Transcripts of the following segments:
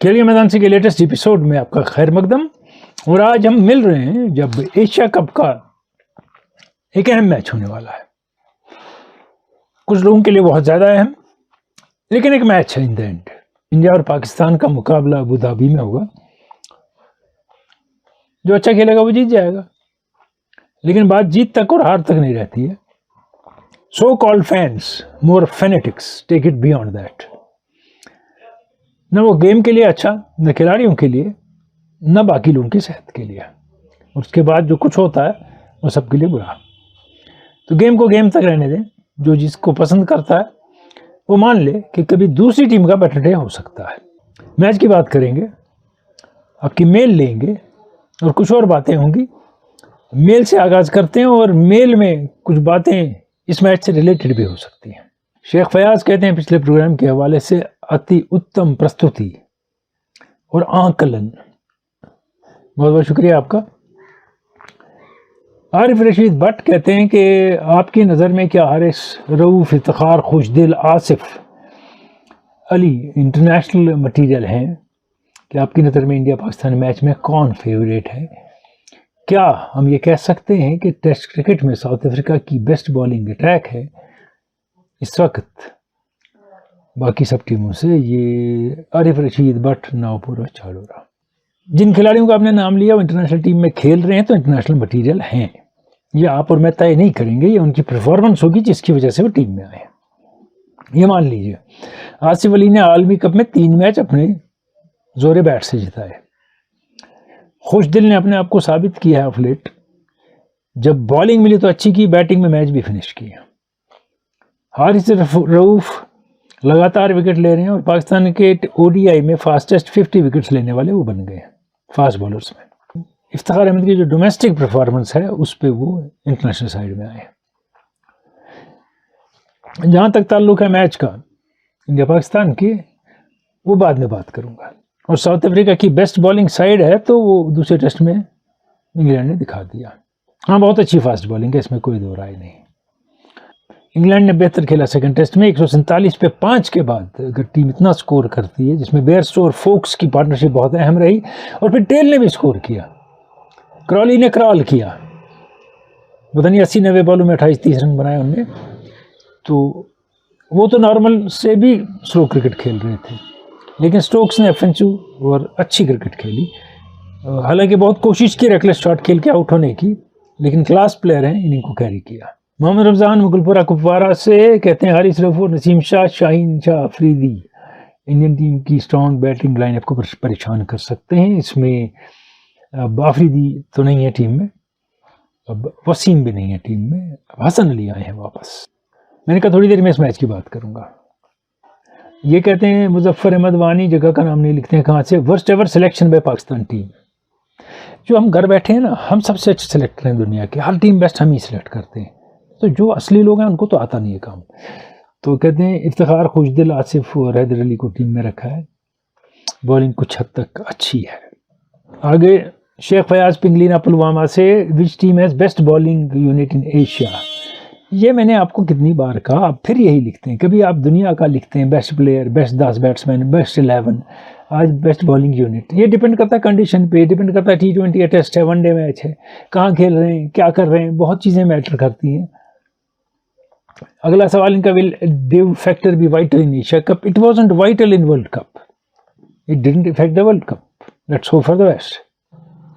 खेलिए मैदान से के लेटेस्ट एपिसोड में आपका खैर मकदम। और आज हम मिल रहे हैं जब एशिया कप का एक अहम मैच होने वाला है, कुछ लोगों के लिए बहुत ज़्यादा अहम, लेकिन एक मैच है इन द एंड। इंडिया और पाकिस्तान का मुकाबला अबू धाबी में होगा। जो अच्छा खेलेगा वो जीत जाएगा, लेकिन बात जीत तक और हार तक नहीं रहती है। So called fans, more fanatics, take it beyond that. न वो गेम के लिए अच्छा, न खिलाड़ियों के लिए, न बाकी लोगों की सेहत के लिए। उसके बाद जो कुछ होता है वो सबके लिए बुरा। तो गेम को गेम तक रहने दें। जो जिसको पसंद करता है वो मान ले कि कभी दूसरी टीम का बेटर डे हो सकता है। मैच की बात करेंगे, आपकी मेल लेंगे और कुछ और बातें होंगी। मेल से आगाज़ करते हैं और मेल में कुछ बातें इस मैच से रिलेटेड भी हो सकती हैं। शेख फयाज कहते हैं पिछले प्रोग्राम के हवाले से अति उत्तम प्रस्तुति और आकलन। बहुत बहुत शुक्रिया आपका। आरिफ रशीद भट्ट कहते हैं कि आपकी नज़र में क्या हारिस रऊफ, इफ्तिखार, खुशदिल, आसिफ अली इंटरनेशनल मटीरियल हैं? कि आपकी नज़र में इंडिया पाकिस्तान मैच में कौन फेवरेट है? क्या हम ये कह सकते हैं कि टेस्ट क्रिकेट में साउथ अफ्रीका की बेस्ट बॉलिंग अटैक है इस वक्त बाकी सब टीमों से? ये आरिफ रशीद भट्ट नावपुरा चालोरा। जिन खिलाड़ियों का आपने नाम लिया वो इंटरनेशनल टीम में खेल रहे हैं तो इंटरनेशनल मटीरियल हैं। ये आप और मैं तय नहीं करेंगे, ये उनकी परफॉर्मेंस होगी जिसकी वजह से वो टीम में आए। ये मान लीजिए आसिफ अली ने आलमी कप में 3 मैच अपने जोरे बैट से जिताए। खुशदिल ने अपने आप को साबित किया है ऑफ लेट। जब बॉलिंग मिली तो अच्छी की, बैटिंग में मैच भी फिनिश किया। हारिस रऊफ लगातार विकेट ले रहे हैं और पाकिस्तान के ओडीआई में फास्टेस्ट 50 विकेट्स लेने वाले वो बन गए हैं फास्ट बॉलर्स में। इफ्तिखार अहमद की जो डोमेस्टिक परफॉर्मेंस है उस पे वो इंटरनेशनल साइड में आए। जहाँ तक ताल्लुक है मैच का इंडिया पाकिस्तान की, वो बाद में बात करूँगा। और साउथ अफ्रीका की बेस्ट बॉलिंग साइड है तो वो दूसरे टेस्ट में इंग्लैंड ने दिखा दिया। हाँ, बहुत अच्छी फास्ट बॉलिंग है, इसमें कोई दो राय नहीं। इंग्लैंड ने बेहतर खेला सेकंड टेस्ट में। 147 पे 5 के बाद अगर टीम इतना स्कोर करती है, जिसमें बेयरस्टो और फोक्स की पार्टनरशिप बहुत अहम रही, और फिर टेल ने भी स्कोर किया, क्रॉली ने क्रॉल किया, पता नहीं 80-90 बॉलों में 28-30 रन बनाए उनने। तो वो तो नॉर्मल से भी स्लो क्रिकेट खेल रहे थे, लेकिन स्टोक्स ने ऑफेंसिव और अच्छी क्रिकेट खेली। हालांकि बहुत कोशिश की रेकलेस शॉट खेल के आउट होने की, लेकिन क्लास प्लेयर हैं, इन्हीं को कैरी किया। मोहम्मद रमज़ान मुगलपुरा कुपवारा से कहते हैं हारिस रऊफ, नसीम शाह, शाहीन शाह अफरीदी इंडियन टीम की स्ट्रॉन्ग बैटिंग लाइनअप को परेशान कर सकते हैं। इसमें अब अफरीदी तो नहीं है टीम में, अब वसीम भी नहीं है टीम में, अब हसन अली आए हैं वापस। मैंने कहा थोड़ी देर में इस मैच की बात करूँगा। ये कहते हैं मुजफ्फर अहमद वानी, जगह का नाम नहीं लिखते हैं कहाँ से, worst ever selection bye Pakistan team. जो हम घर बैठे हैं ना, हम सबसे अच्छे सिलेक्टर हैं दुनिया के, हर टीम बेस्ट हम ही सिलेक्ट करते हैं। तो जो असली लोग हैं उनको तो आता नहीं है काम। तो कहते हैं इफ्तिखार, खुशदिल, आसिफ और हैदर अली को टीम में रखा है। बॉलिंग कुछ हद तक अच्छी है। आगे शेख फयाज पिंगलीना पुलवामा से, which team has best bowling unit in Asia? ये मैंने आपको कितनी बार कहा, आप फिर यही लिखते हैं। कभी आप दुनिया का लिखते हैं best player, best 10 batsman, best 11, आज बेस्ट बॉलिंग यूनिट। ये डिपेंड करता है कंडीशन पे, डिपेंड करता है T20 है, टेस्ट है, वनडे मैच है, कहाँ खेल रहे हैं, क्या कर रहे हैं, बहुत चीज़ें मैटर करती हैं। अगला सवाल इनका, will dew factor be vital in Asia cup? It wasn't vital in world cup, it didn't effect the world cup, let's hope for the best.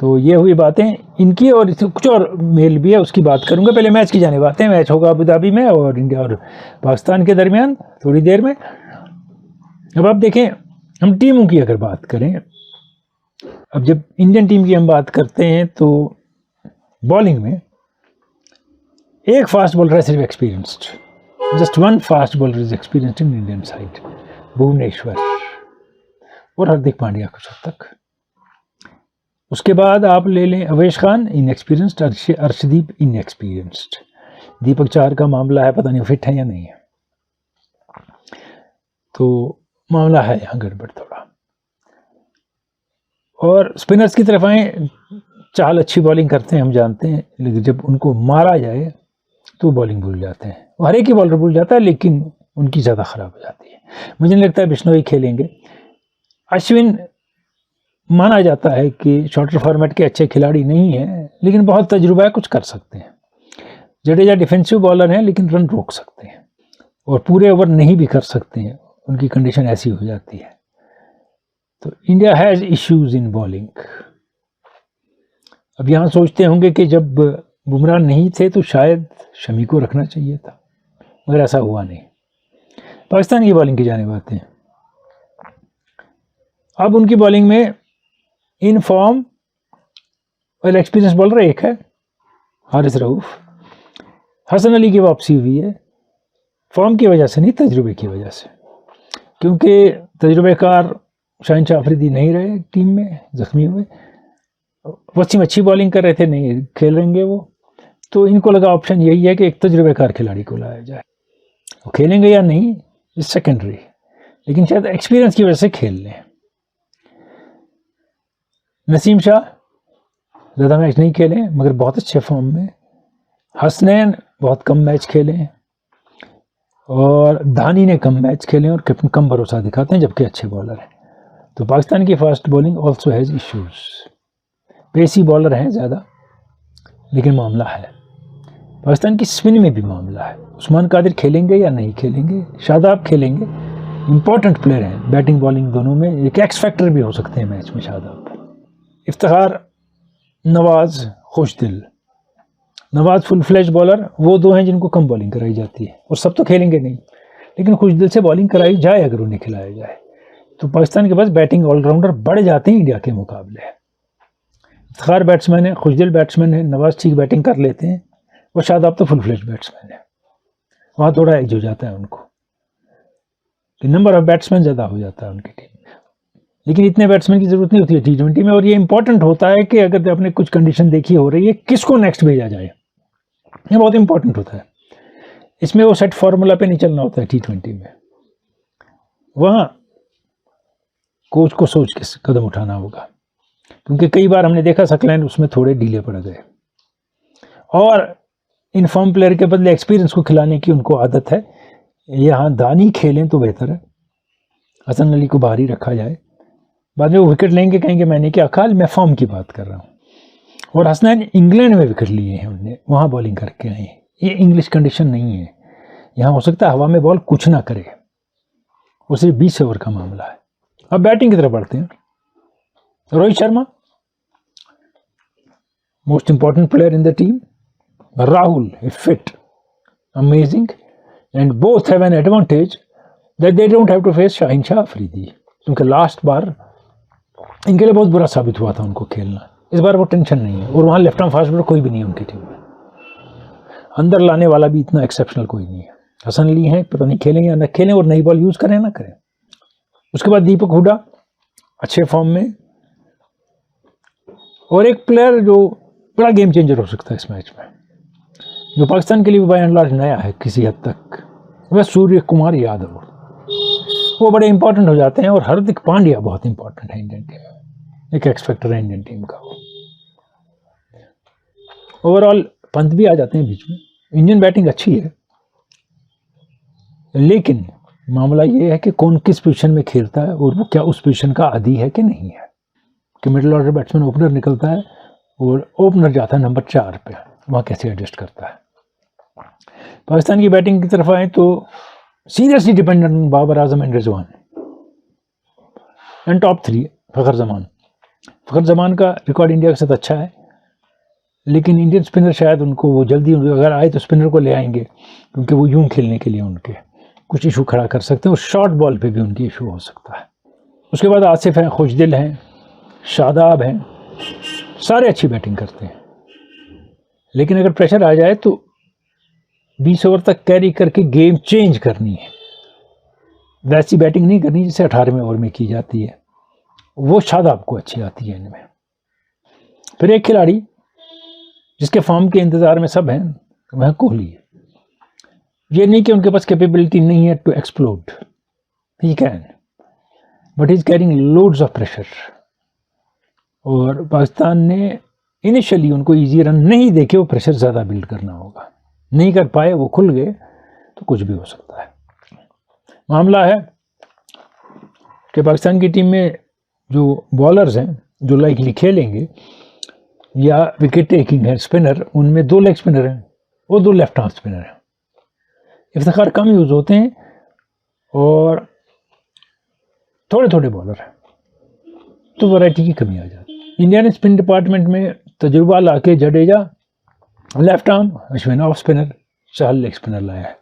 तो ये हुई बातें इनकी, और कुछ और मेल भी है, उसकी बात करूंगा। पहले मैच की जाने बातें। मैच होगा अबू धाबी में और इंडिया और पाकिस्तान के दरमियान थोड़ी देर में। अब आप देखें, हम टीमों की अगर बात करें, अब जब इंडियन टीम की हम बात करते हैं तो बॉलिंग में एक फास्ट बॉलर है सिर्फ experienced, just one fast bowler is experienced in Indian side, Bhuvneshwar और हार्दिक पांड्या कुछ हद तक। उसके बाद आप ले लें अवेश खान, इनएक्सपीरियंस्ड, अर्शदीप इनएक्सपीरियंस्ड, दीपक चाहर का मामला है, पता नहीं फिट है या नहीं है, तो मामला है यहाँ गड़बड़ थोड़ा। और स्पिनर्स की तरफ आए, चाहल अच्छी बॉलिंग करते हैं हम जानते हैं, लेकिन जब उनको मारा जाए तो बॉलिंग भूल जाते हैं। हर एक ही बॉलर भूल जाता है, लेकिन उनकी ज़्यादा ख़राब हो जाती है। मुझे नहीं लगता है बिश्नोई खेलेंगे। अश्विन माना जाता है कि शॉर्टर फॉर्मेट के अच्छे खिलाड़ी नहीं हैं, लेकिन बहुत तजुर्बा है, कुछ कर सकते हैं। जडेजा डिफेंसिव बॉलर हैं, लेकिन रन रोक सकते हैं और पूरे ओवर नहीं भी कर सकते हैं, उनकी कंडीशन ऐसी हो जाती है। तो India has issues in bowling. अब यहाँ सोचते होंगे कि जब बुमराह नहीं थे तो शायद शमी को रखना चाहिए था, मगर ऐसा हुआ नहीं। पाकिस्तान की बॉलिंग की जानिब आते हैं। अब उनकी बॉलिंग में इन फॉर्म और एक्सपीरियंस बॉलर एक है हारिस रऊफ। हसन अली की वापसी हुई है, फॉर्म की वजह से नहीं, तजुर्बे की वजह से, क्योंकि तजुर्बेकार शाहिन अफरीदी नहीं रहे टीम में, जख्मी हुए। वसीम अच्छी बॉलिंग कर रहे थे, नहीं खेल रहेंगे वो, तो इनको लगा ऑप्शन यही है कि एक तजुर्बेकार खिलाड़ी को लाया जाए। वो खेलेंगे या नहीं इज सेकेंडरी, लेकिन शायद एक्सपीरियंस की वजह से खेल लें। नसीम शाह ज़्यादा मैच नहीं खेले मगर बहुत अच्छे फॉर्म में। हसनैन बहुत कम मैच खेले और धानी ने कम मैच खेले और कैप्टन कम भरोसा दिखाते हैं, जबकि अच्छे बॉलर हैं। तो पाकिस्तान की fast bowling also has issues. Pacy bowler हैं ज़्यादा, लेकिन मामला है। पाकिस्तान की स्पिन में भी मामला है। उस्मान कादिर खेलेंगे या नहीं खेलेंगे, शादाब खेलेंगे, इंपॉर्टेंट प्लेयर हैं बैटिंग बॉलिंग दोनों में, एक एक्स फैक्टर भी हो सकते हैं मैच में शादाब। इफ्तिखार, नवाज, खुशदिल। नवाज फुल फ्लैश बॉलर, वो दो हैं जिनको कम बॉलिंग कराई जाती है, और सब तो खेलेंगे नहीं, लेकिन खुशदिल से बॉलिंग कराई जाए अगर उन्हें खिलाया जाए तो पाकिस्तान के पास बैटिंग ऑलराउंडर बढ़ जाते हैं इंडिया के मुकाबले। इफ्तिखार बैट्समैन है, खुशदिल बैट्समैन है, नवाज ठीक बैटिंग कर लेते हैं, और शादाब तो फुल फ्लैश बैट्समैन है। वहाँ थोड़ा एज हो जाता है उनको, नंबर ऑफ बैट्समैन ज़्यादा हो जाता है उनकी टीम में, लेकिन इतने बैट्समैन की जरूरत नहीं होती है T20 में। और ये इंपॉर्टेंट होता है कि अगर आपने कुछ कंडीशन देखी हो रही है, किसको नेक्स्ट भेजा जाए, ये बहुत इंपॉर्टेंट होता है। इसमें वो सेट फार्मूला पे नहीं चलना होता है T20 में, वहाँ कोच को सोच के कदम उठाना होगा, क्योंकि कई बार हमने देखा सकलैन उसमें थोड़े ढीले पड़ गए, और इनफॉर्म प्लेयर के बदले एक्सपीरियंस को खिलाने की उनको आदत है। यहाँ दानी खेलें तो बेहतर है, हसन अली को बाहर ही रखा जाए, बाद में वो विकेट लेंगे कहेंगे मैंने क्या कहा, मैं फॉर्म की बात कर रहा हूँ। और हसनैन इंग्लैंड में विकेट लिए हैं उन्होंने, वहाँ बॉलिंग करके आए हैं, ये इंग्लिश कंडीशन नहीं है। यहाँ हो सकता है हवा में बॉल कुछ ना करे, वो सिर्फ 20 ओवर का मामला है। अब बैटिंग की तरफ बढ़ते हैं। Rohit Sharma most important player in the team, Rahul fit, amazing, and both have an advantage that they don't have to face Shaheen Afridi, क्योंकि लास्ट बार इनके लिए बहुत बुरा साबित हुआ था उनको खेलना। इस बार वो टेंशन नहीं है, और वहाँ लेफ्ट आर्म फास्ट बॉलर कोई भी नहीं है उनकी टीम में, अंदर लाने वाला भी इतना एक्सेप्शनल कोई नहीं है। हसन अली हैं, पता नहीं खेलेंगे या ना खेलें, और नई बॉल यूज़ करें ना करें। उसके बाद दीपक हुडा अच्छे फॉर्म में, और एक प्लेयर जो बड़ा गेम चेंजर हो सकता है इस मैच में, जो पाकिस्तान के लिए बाय एंड लार्ज नया है किसी हद तक, वह सूर्य कुमार यादव। वो बड़े इंपॉर्टेंट हो जाते हैं, और हार्दिक पांड्या बहुत इंपॉर्टेंट है इंडियन टीम में, एक एक्स फैक्टर है इंडियन टीम का। ओवरऑल पंत भी आ जाते हैं बीच में। इंडियन बैटिंग अच्छी है, लेकिन मामला ये है कि कौन किस पोजीशन में खेलता है, और वो क्या उस पोजीशन का आदी है कि नहीं है। कि मिडिल ऑर्डर बैट्समैन ओपनर निकलता है और ओपनर जाता है नंबर 4 पे, वहाँ कैसे एडजस्ट करता है। पाकिस्तान की बैटिंग की तरफ आए तो seriously dependent on Babar Azam and Rizwan, and top 3 Fakhar Zaman. Fakhar Zaman का रिकॉर्ड इंडिया के साथ अच्छा है, लेकिन इंडियन स्पिनर शायद उनको, वो जल्दी अगर आए तो स्पिनर को ले आएंगे, क्योंकि वो यूं खेलने के लिए उनके कुछ इशू खड़ा कर सकते हैं, और शॉर्ट बॉल पे भी उनकी इशू हो सकता है। उसके बाद आसिफ हैं, खुशदिल हैं, शादाब हैं, सारे अच्छी बैटिंग करते हैं, लेकिन अगर प्रेशर आ जाए तो 20 ओवर तक कैरी करके गेम चेंज करनी है। वैसी बैटिंग नहीं करनी जैसे 18वें ओवर में की जाती है, वो शादाब को अच्छी आती है इनमें। फिर एक खिलाड़ी जिसके फॉर्म के इंतज़ार में सब हैं, वह कोहली है। ये नहीं कि उनके पास कैपेबिलिटी नहीं है to explode, he can, but he is carrying loads of pressure. और पाकिस्तान ने इनिशियली उनको इजी रन नहीं देके वो प्रेशर ज़्यादा बिल्ड करना होगा, नहीं कर पाए, वो खुल गए तो कुछ भी हो सकता है। मामला है कि पाकिस्तान की टीम में जो बॉलर्स हैं जो लाइकली खेलेंगे या विकेट टेकिंग है स्पिनर, उनमें 2 लेग स्पिनर हैं और 2 लेफ्ट आर्म स्पिनर हैं। इफ्तिखार कम यूज़ होते हैं और थोड़े थोड़े बॉलर हैं, तो वैरायटी की कमी आ जाती है। इंडियन स्पिन डिपार्टमेंट में तजुर्बा लाके Jadeja left arm, Ashwin off spinner, Chahal leg spinner लाया है।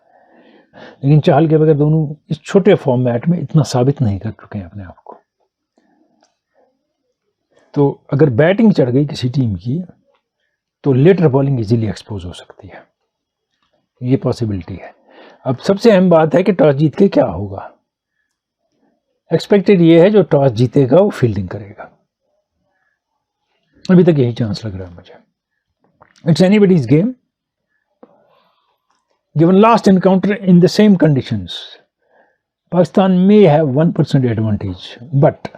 लेकिन चहल के बगैर दोनों इस छोटे फॉर्मेट में इतना साबित नहीं कर चुके हैं अपने आप को। तो अगर बैटिंग चढ़ गई किसी टीम की तो लेटर बॉलिंग इजीली एक्सपोज हो सकती है, ये पॉसिबिलिटी है। अब सबसे अहम बात है कि टॉस जीत के क्या होगा। एक्सपेक्टेड ये है जो टॉस जीतेगा वो फील्डिंग करेगा, अभी तक यही चांस लग रहा है मुझे। It's anybody's game given last encounter in the same conditions. Pakistan may have 1% advantage, but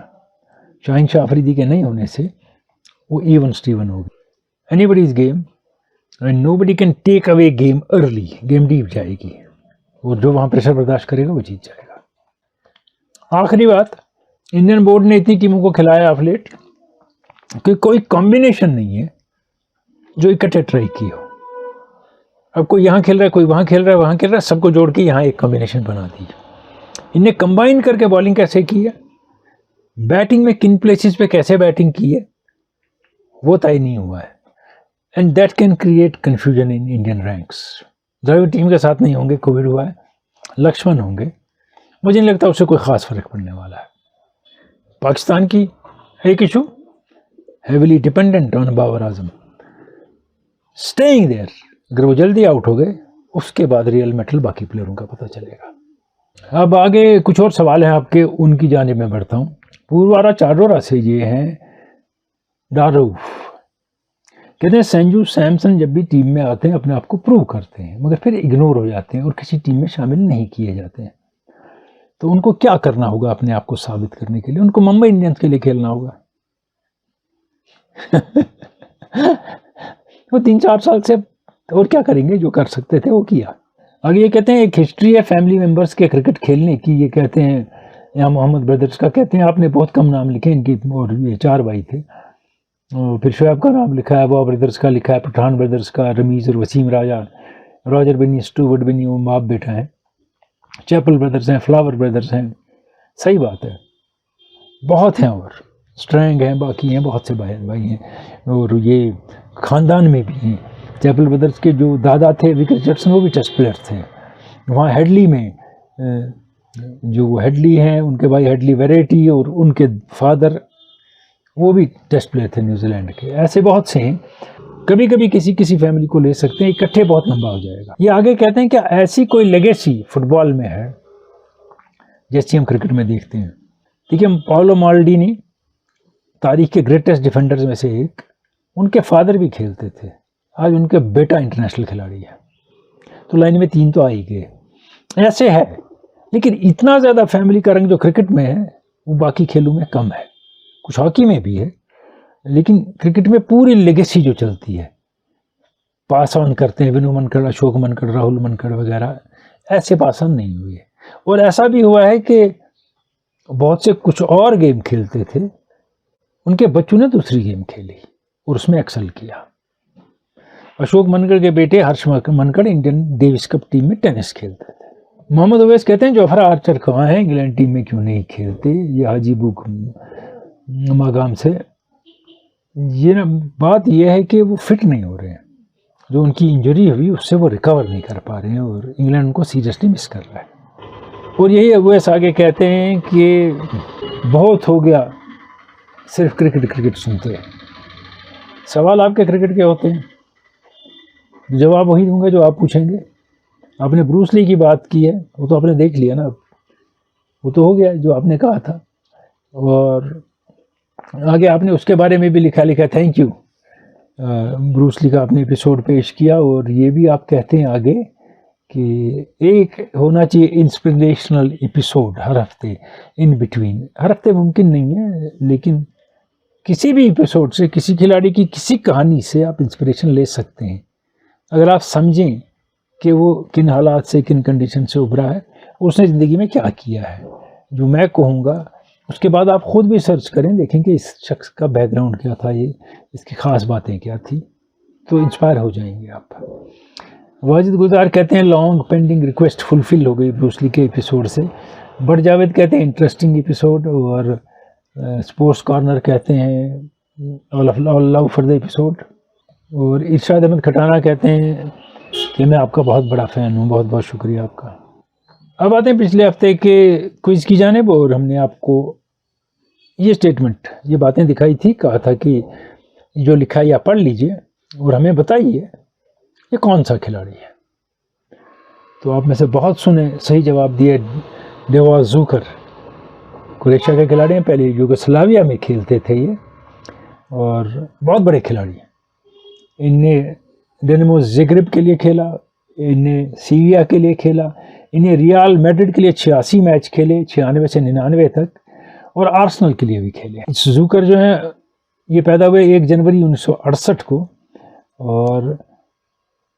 Shaheen Shah Afridi के नहीं होने से वो इवन स्टीवन होगी। Anybody's game and nobody can take away game early, game deep जाएगी और जो वहां प्रेशर बर्दाश्त करेगा वो जीत जाएगा। आखिरी बात, इंडियन बोर्ड ने इतनी टीमों को खिलाया ऑफ लेट कि कोई कॉम्बिनेशन नहीं है जो इकट्ठे ट्राई की हो। अब कोई यहाँ खेल रहा है, कोई वहाँ खेल रहा है, वहाँ खेल रहा है, सबको जोड़ के यहाँ एक कॉम्बिनेशन बना दी। इन्हें कंबाइन करके बॉलिंग कैसे की है, बैटिंग में किन प्लेसेस पे कैसे बैटिंग की है, वो तय नहीं हुआ है। And that can create confusion in Indian ranks. Dravid team के साथ नहीं होंगे, कोविड हुआ है, लक्ष्मण होंगे, मुझे नहीं लगता उससे कोई ख़ास फर्क पड़ने वाला है। पाकिस्तान की एक issue, heavily dependent on Babar Azam staying there. अगर वो जल्दी आउट हो गए उसके बाद रियल मेटल बाकी प्लेयरों का पता चलेगा। अब आगे कुछ और सवाल हैं आपके, उनकी जानिब में बढ़ता हूँ। पूर्वारा चारोरा से ये हैं डारूफ, कहते हैं संजू सैमसन जब भी टीम में आते हैं अपने आप को प्रूव करते हैं मगर फिर इग्नोर हो जाते हैं और किसी टीम में शामिल नहीं किए जाते हैं। तो उनको क्या करना होगा अपने आप को साबित करने के लिए? उनको मुंबई इंडियंस के लिए खेलना होगा। वो 3-4 साल से और क्या करेंगे, जो कर सकते थे वो किया। आगे ये कहते हैं एक हिस्ट्री है फैमिली मेंबर्स के क्रिकेट खेलने की। ये कहते हैं यहाँ मोहम्मद ब्रदर्स का, कहते हैं आपने बहुत कम नाम लिखे इनकी, और ये 4 भाई थे। और फिर शोएब का नाम लिखा है, वो ब्रदर्स का लिखा है, पठान ब्रदर्स का, रमीज़ और वसीम राजा, रॉजर बिनी, स्टूवर्ट बिनी, वो बाप बेटा हैं, चैपल ब्रदर्स हैं, फ्लावर ब्रदर्स हैं। सही बात है, बहुत हैं और स्ट्रैंग हैं, बाकी हैं, बहुत से भाई हैं। और ये ख़ानदान में भी हैं। चैपल ब्रदर्स के जो दादा थे विक रिचर्डसन, वो भी टेस्ट प्लेयर थे। वहाँ हेडली में जो हेडली हैं, उनके भाई हेडली वेरेटी और उनके फादर वो भी टेस्ट प्लेयर थे न्यूजीलैंड के। ऐसे बहुत से हैं, कभी कभी किसी फैमिली को ले सकते हैं, इकट्ठे बहुत लंबा हो जाएगा। ये आगे कहते हैं कि ऐसी कोई लेगेसी फुटबॉल में है जैसी हम क्रिकेट में देखते हैं। देखिए, पाओलो माल्डीनी तारीख के ग्रेटेस्ट डिफेंडर्स में से एक, उनके फादर भी खेलते थे, आज उनके बेटा इंटरनेशनल खिलाड़ी है, तो लाइन में 3 तो आ ही गए। ऐसे है, लेकिन इतना ज़्यादा फैमिली का रंग जो क्रिकेट में है वो बाकी खेलों में कम है। कुछ हॉकी में भी है, लेकिन क्रिकेट में पूरी लेगेसी जो चलती है, पास ऑन करते हैं, विनू मनकड़, अशोक मनकड़, राहुल मनकड़ वगैरह, ऐसे पास ऑन नहीं हुए। और ऐसा भी हुआ है कि बहुत से कुछ और गेम खेलते थे, उनके बच्चों ने दूसरी गेम खेली और उसमें एक्सेल किया। अशोक मनकड़ के बेटे Harsh Mankad Indian Davis cup team में टेनिस खेलते थे। मोहम्मद अवैस कहते हैं जोफ्रा आर्चर कहाँ हैं, इंग्लैंड टीम में क्यों नहीं खेलते? ये हाजीबुक मागाम से। ये ना बात यह है कि वो फिट नहीं हो रहे हैं, जो उनकी इंजरी हुई उससे वो रिकवर नहीं कर पा रहे हैं और इंग्लैंड उनको सीरियसली मिस कर रहा है। और यही अवैस आगे कहते हैं कि बहुत हो गया सिर्फ क्रिकेट सुनते हैं। सवाल आपके क्रिकेट के होते हैं, जवाब वही दूंगा जो आप पूछेंगे। आपने ब्रूस ली की बात की है, वो तो आपने देख लिया ना, वो तो हो गया जो आपने कहा था। और आगे आपने उसके बारे में भी लिखा थैंक यू, ब्रूस ली का आपने एपिसोड पेश किया। और ये भी आप कहते हैं आगे कि एक होना चाहिए इंस्पिरेशनल एपिसोड हर हफ्ते इन बिटवीन। हर हफ्ते मुमकिन नहीं है, लेकिन किसी भी एपिसोड से, किसी खिलाड़ी की किसी कहानी से आप इंस्पिरेशन ले सकते हैं, अगर आप समझें कि वो किन हालात से, किन कंडीशन से उभरा है, उसने ज़िंदगी में क्या किया है। जो मैं कहूँगा उसके बाद आप खुद भी सर्च करें, देखें कि इस शख्स का बैकग्राउंड क्या था, ये इसकी ख़ास बातें क्या थी, तो इंस्पायर हो जाएंगे आप। वाजिद गुलजार कहते हैं लॉन्ग पेंडिंग रिक्वेस्ट फुलफिल हो गई ब्रूस ली के एपिसोड से। बट जावेद कहते हैं इंटरेस्टिंग एपिसोड। और स्पोर्ट्स कॉर्नर कहते हैं all love for the episode. और इरशाद अहमद खटाना कहते हैं कि मैं आपका बहुत बड़ा फ़ैन हूँ, बहुत बहुत शुक्रिया आपका। अब आते हैं पिछले हफ्ते के क्विज़ की जानिब। और हमने आपको ये स्टेटमेंट, ये बातें दिखाई थी, कहा था कि जो लिखा है आप पढ़ लीजिए और हमें बताइए ये कौन सा खिलाड़ी है। तो आप में से बहुत सुने सही जवाब दिए। डेवा जूकर क्रोएशिया के खिलाड़ी हैं, पहले यूगोस्लाविया में खेलते थे ये और बहुत बड़े खिलाड़ी हैं। इनने डिनामो ज़ाग्रेब के लिए खेला, इनने सीविया के लिए खेला, इन्हें रियल मैड्रिड के लिए 86 मैच खेले 96 से 99 तक, और आर्सेनल के लिए भी खेले। जूकर जो है ये पैदा हुए 1 जनवरी 1968 को और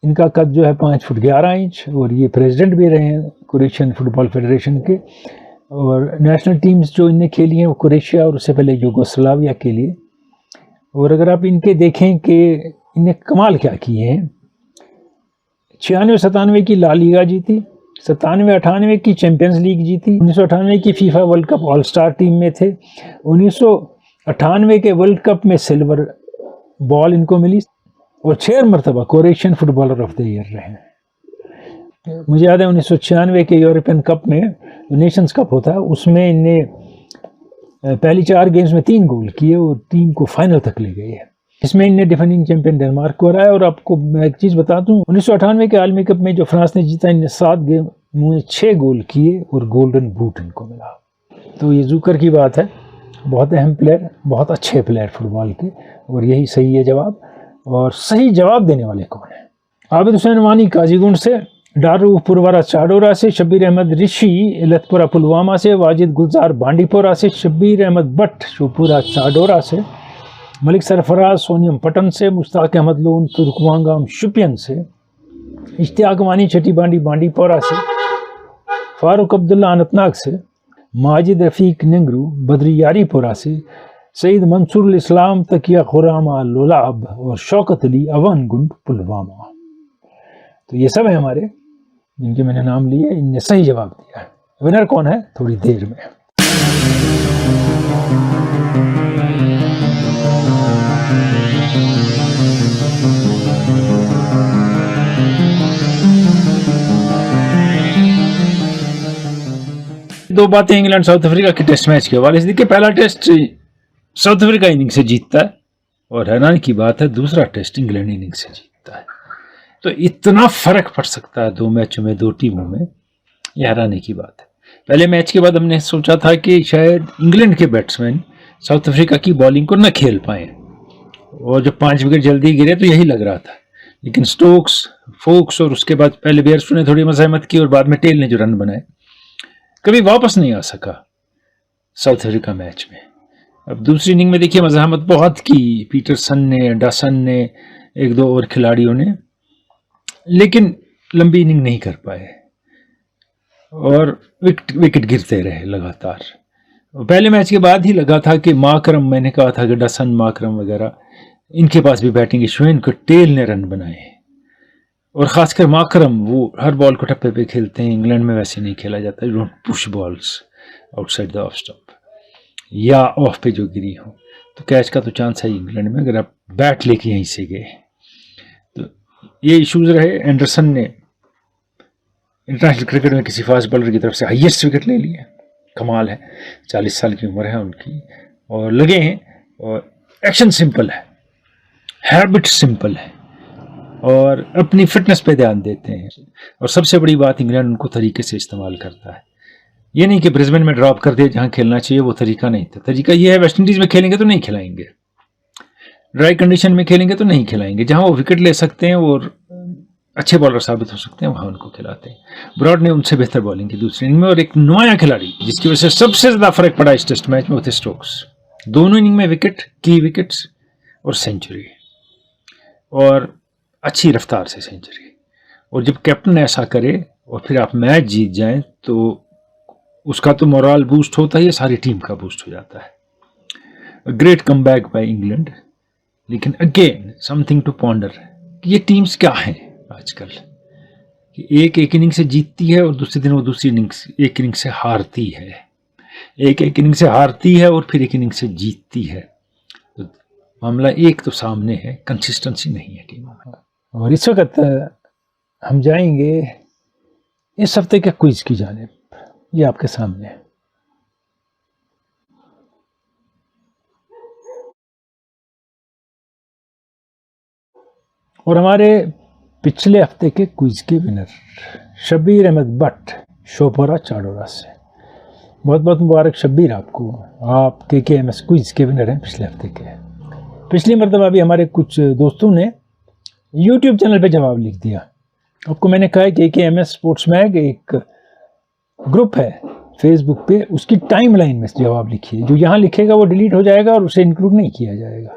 इनका कद जो है 5 फुट 11 इंच और ये प्रेसिडेंट भी रहे हैं क्रोएशियन फुटबॉल फेडरेशन के। और नेशनल टीम्स जो इनने खेली हैं वो क्रोएशिया और उससे पहले यूगोस्लाविया के लिए। और अगर आप इनके देखें कि इनने कमाल क्या किए हैं, 96-97 की ला लीगा जीती, 97-98 की चैंपियंस लीग जीती, 1998 की FIFA world cup all star team में थे, 1998 के वर्ल्ड कप में सिल्वर बॉल इनको मिली और 6 मरतबा Croatian footballer of the year रहे हैं। मुझे याद है 1996 के यूरोपियन कप में, जो नेशंस कप होता है, उसमें इनने पहली 4 गेम्स में 3 गोल किए और टीम को फाइनल तक ले गए। इसमें इनने डिफेंडिंग चैंपियन डेनमार्क को हराया। और आपको मैं एक चीज़ बता दूं, 1998 के आलमी कप में जो फ्रांस ने जीता, इनने 7 गेम में 6 गोल किए और गोल्डन बूट इनको मिला। तो ये जूकर की बात है, बहुत अहम प्लेयर, बहुत अच्छे प्लेयर फुटबॉल के, और यही सही है जवाब। और सही जवाब देने वाले कौन है? आबिद हुसैन वानी काजीगुंड से, डारू पुरवारा चाडोरा से, शब्बीर अहमद ऋषि इलतपुरा पुलवामा से, वाजिद गुलजार बांडीपोरा से, शब्बीर अहमद भट्ट शोपुरा चाडोरा से, मलिक सरफराज सोनियम पटन से, मुश्ताक अहमद लोन तुर्कवांगाम शुपियन से, इश्तियाक वानी छठी बांडी बांडीपोरा से, फारूक अब्दुल्ला अनंतनाग से, माजिद रफ़ीक निंगरू बद्रियारीपुरा से, सईद मंसूर इस्लाम तकिया खुरामा लोलाब और शौकत अली अवन गुंड पुलवामा। तो ये सब है हमारे जिनके मैंने नाम लिए, इनने सही जवाब दिया है। विनर कौन है थोड़ी देर में। दो बातें इंग्लैंड साउथ अफ्रीका के टेस्ट मैच के हवाले से। देखिए, पहला टेस्ट साउथ अफ्रीका इनिंग से जीतता है और हैरान की बात है दूसरा टेस्ट इंग्लैंड इनिंग से जीतता है। तो इतना फर्क पड़ सकता है 2 मैचों में, 2 टीमों में, यह हैरानी की बात है। पहले मैच के बाद हमने सोचा था कि शायद इंग्लैंड के बैट्समैन साउथ अफ्रीका की बॉलिंग को न खेल पाए और जब 5 विकेट जल्दी गिरे तो यही लग रहा था। लेकिन स्टोक्स, फोक्स और उसके बाद पहले बेयरस्टो ने थोड़ी मज़ाहमत की और बाद में टेल ने जो रन बनाए, कभी वापस नहीं आ सका साउथ अफ्रीका मैच में। अब दूसरी इनिंग में देखिए मज़ाहमत बहुत की पीटरसन ने, डसन ने, 1-2 और खिलाड़ियों ने, लेकिन लंबी इनिंग नहीं कर पाए और विकेट गिरते रहे लगातार। पहले मैच के बाद ही लगा था कि माकरम, मैंने कहा था कि डसन, माकरम वगैरह, इनके पास भी बैटिंग इशू है, इनको टेल ने रन बनाए। और ख़ासकर माकरम, वो हर बॉल को टप्पे पे खेलते हैं, इंग्लैंड में वैसे नहीं खेला जाता। You don't push balls outside the off stump या ऑफ पे जो गिरी हो, तो कैच का तो चांस है इंग्लैंड में अगर आप बैट लेके यहीं से गए। तो ये इश्यूज रहे। एंडरसन ने इंटरनेशनल क्रिकेट में किसी फास्ट बॉलर की तरफ से हाईएस्ट विकेट ले लिए, कमाल है, 40 साल की उम्र है उनकी और लगे हैं। और एक्शन सिंपल है, हैबिट सिंपल है और अपनी फिटनेस पे ध्यान देते हैं। और सबसे बड़ी बात, इंग्लैंड उनको तरीके से इस्तेमाल करता है। ये नहीं कि ब्रिस्बेन में ड्रॉप कर दिया जहां खेलना चाहिए, वो तरीका नहीं था। तरीका ये है, वेस्ट इंडीज में खेलेंगे तो नहीं खिलाएंगे, ड्राई कंडीशन में खेलेंगे तो नहीं खिलाएंगे, जहां वो विकेट ले सकते हैं और अच्छे बॉलर साबित हो सकते हैं वहां उनको खिलाते हैं। ब्रॉड ने उनसे बेहतर बॉलिंग की दूसरी इनिंग में। और एक नया खिलाड़ी जिसकी वजह से सबसे ज्यादा फर्क पड़ा इस टेस्ट मैच में, वो थे स्टोक्स। दोनों इनिंग में विकेट, की विकेट्स और सेंचुरी, और अच्छी रफ्तार से सेंचुरी। और जब कैप्टन ऐसा करे और फिर आप मैच जीत जाएं तो उसका तो मोरल बूस्ट होता ही है, सारी टीम का बूस्ट हो जाता है। ग्रेट कमबैक बाय इंग्लैंड, लेकिन अगेन समथिंग टू पॉन्डर, ये टीम्स क्या हैं आजकल कि एक इनिंग से जीतती है और दूसरे दिन वो दूसरी एक इनिंग से हारती है, एक इनिंग से हारती है और फिर एक इनिंग से जीतती है। तो मामला एक तो सामने है, कंसिस्टेंसी नहीं है टीमों में। और इस वक्त हम जाएंगे इस हफ्ते के क्विज की जानिब, ये आपके सामने है। और हमारे पिछले हफ्ते के क्विज के विनर शब्बीर अहमद भट्ट, शोपोरा चाडोरा से। बहुत बहुत मुबारक शब्बीर आपको, आप KKMS क्विज के विनर हैं पिछले हफ्ते के। पिछली मरतबा भी हमारे कुछ दोस्तों ने YouTube चैनल पे जवाब लिख दिया। आपको मैंने कहा है KKMS स्पोर्ट्स मैग एक ग्रुप है फेसबुक पे, उसकी टाइमलाइन में जवाब लिखिए, जो यहाँ लिखेगा वो डिलीट हो जाएगा और उसे इंक्लूड नहीं किया जाएगा।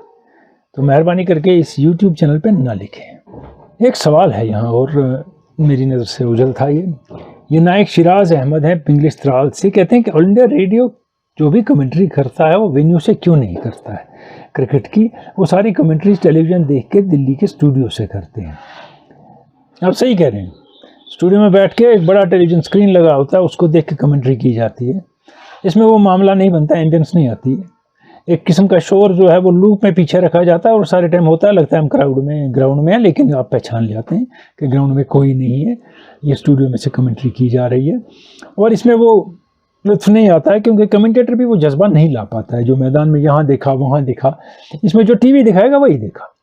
तो मेहरबानी करके इस YouTube चैनल पे ना लिखें। एक सवाल है यहाँ और मेरी नज़र से उजल था ये नायक शिराज अहमद हैं पिंगलिश त्राल से, कहते हैं कि ऑल इंडिया रेडियो जो भी कमेंट्री करता है वो वेन्यू से क्यों नहीं करता है क्रिकेट की, वो सारी कमेंट्री टेलीविज़न देख के दिल्ली के स्टूडियो से करते हैं। आप सही कह रहे हैं, स्टूडियो में बैठ के एक बड़ा टेलीविज़न स्क्रीन लगा होता है, उसको देख के कमेंट्री की जाती है। इसमें वो मामला नहीं बनता, एम्बियंस नहीं आती है, एक किस्म का शोर जो है वो लूप में पीछे रखा जाता है और सारे टाइम होता है, लगता है हम ग्राउंड में है, लेकिन आप पहचान जाते हैं कि ग्राउंड में कोई नहीं है, ये स्टूडियो में से कमेंट्री की जा रही है। और इसमें वो लुत्फ नहीं आता है क्योंकि कमेंटेटर भी वो जज्बा नहीं ला पाता है, जो मैदान में यहाँ देखा वहाँ देखा, इसमें जो टीवी दिखाएगा वही देखा।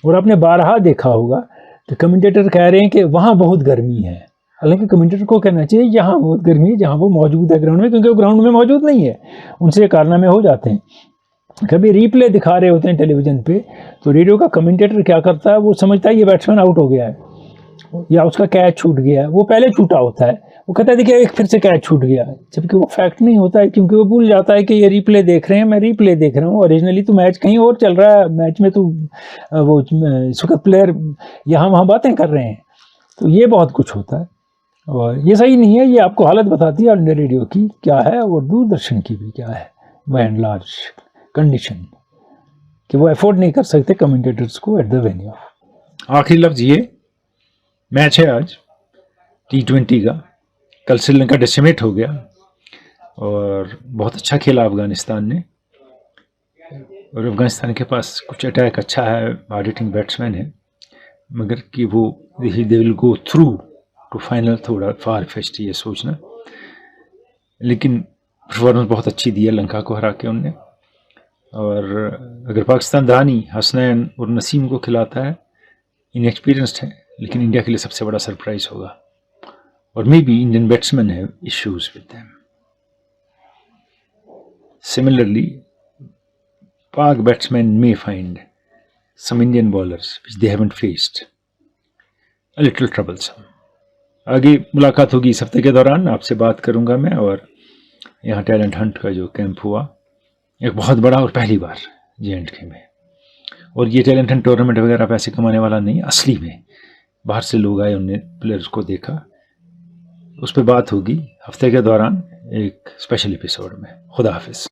और आपने बारहा देखा होगा कि कमेंटेटर कह रहे हैं कि वहाँ बहुत गर्मी है, हालांकि कमेंटेटर को कहना चाहिए यहाँ बहुत गर्मी है जहाँ वो मौजूद है ग्राउंड में, क्योंकि वो ग्राउंड में मौजूद नहीं है, उनसे कारनामे हो जाते हैं। कभी रीप्ले दिखा रहे होते हैं टेलीविज़न पे, तो रेडियो का कमेंटेटर क्या करता है, वो समझता है ये बैट्समैन आउट हो गया है या उसका कैच छूट गया है, वो पहले छूटा होता है, वो कहता है देखिए एक फिर से कैच छूट गया है, जबकि वो फैक्ट नहीं होता है, क्योंकि वो भूल जाता है कि ये रीप्ले देख रहे हैं, मैं रीप्ले देख रहा हूँ, ओरिजिनली तो मैच कहीं और चल रहा है, मैच में तो वो इस वक्त प्लेयर यहाँ वहाँ बातें कर रहे हैं। तो ये बहुत कुछ होता है और ये सही नहीं है। ये आपको हालत बताती है ऑल इंडिया रेडियो की क्या है और दूरदर्शन की भी क्या है बाय एंड लार्ज कंडीशन, कि वो अफोर्ड नहीं कर सकते कमेंटेटर्स को एट द वेन्यू। आखिरी लफ्ज ये मैच है आज T20 का, कल श्रीलंका डेसिमेट हो गया और बहुत अच्छा खेला अफगानिस्तान ने, और अफगानिस्तान के पास कुछ अटैक अच्छा है, हार्ड हिटिंग बैट्समैन है, मगर कि वो they will go through to final थोड़ा फार फेस्ट ये सोचना। लेकिन परफॉर्मेंस बहुत अच्छी दी है लंका को हरा के उनने, और अगर पाकिस्तान दानी हसनैन और नसीम को खिलाता है, इनएक्सपीरियंस्ड है, लेकिन इंडिया के लिए सबसे बड़ा सरप्राइज होगा। और may be Indian batsman have issues with them. Similarly Pak batsman may find some Indian bowlers which they haven't faced a little troublesome. आगे मुलाकात होगी इस हफ्ते के दौरान, आपसे बात करूंगा मैं। और यहाँ टैलेंट हंट का जो कैंप हुआ एक बहुत बड़ा और पहली बार J&K में, और ये टैलेंट हंट टूर्नामेंट वगैरह पैसे कमाने वाला नहीं, असली में बाहर से लोग आए, उनने प्लेयर्स को देखा, उस पर बात होगी हफ्ते के दौरान एक स्पेशल एपिसोड में। खुदा हाफिज।